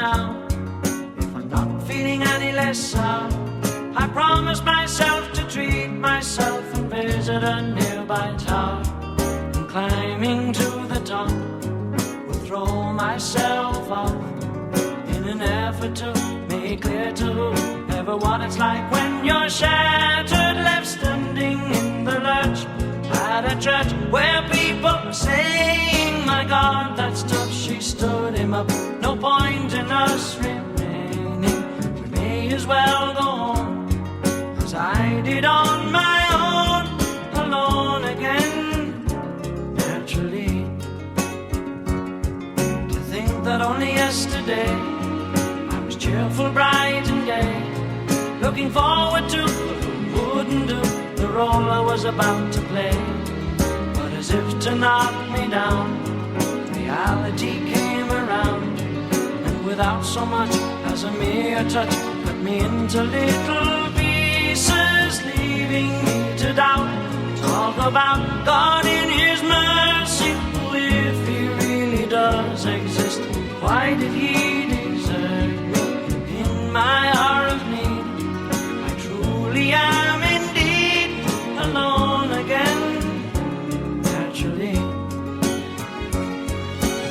now. If I'm not feeling any less sound, I promise myself to treat myself and visit a nearby tower. And climbing to the top, will throw myself off in an effort to make clear to whoever what it's like when you're shattered, left standing in the lurch at a church where people are saying, my God, that's tough. She stood him up. No point in us remaining. We may as well go home, as I did on my own, alone again, naturally. To think that only yesterday I was cheerful, bright and gay, looking forward to what wouldn't do the role I was about to play. But as if to knock me down, reality came around, and without so much as a mere touch, cut me into little pieces, leaving me to doubt. Talk about God in His mercy, if He really does exist, why did He desert me in my hour of need? I truly am indeed alone again, naturally.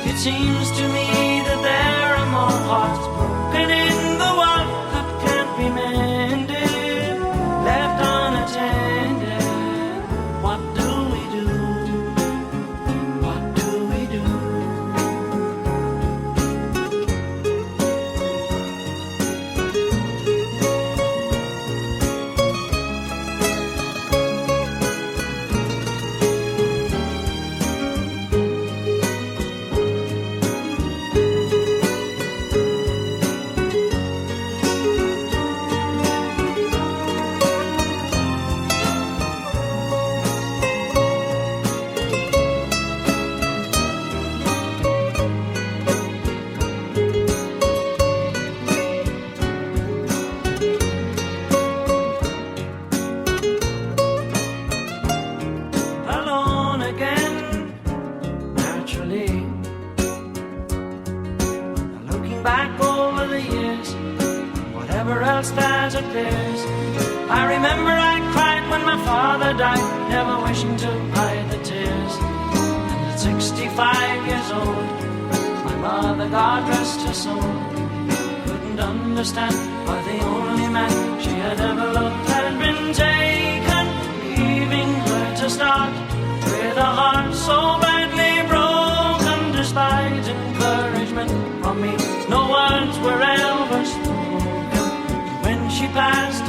It seems to me that there are more hearts broken in the world that can't be mended, left unattended. What do we do? What do we do? Alone again, naturally. Now looking back over the years, whatever else that appears, I remember I cried when my father died, never wishing to hide the tears. And at 65 years old, my mother, God rest her soul, couldn't understand why the only man she had ever loved had been taken, leaving her to start with a heart so badly broken. Despite encouragement from me, no words were ever spoken. When she passed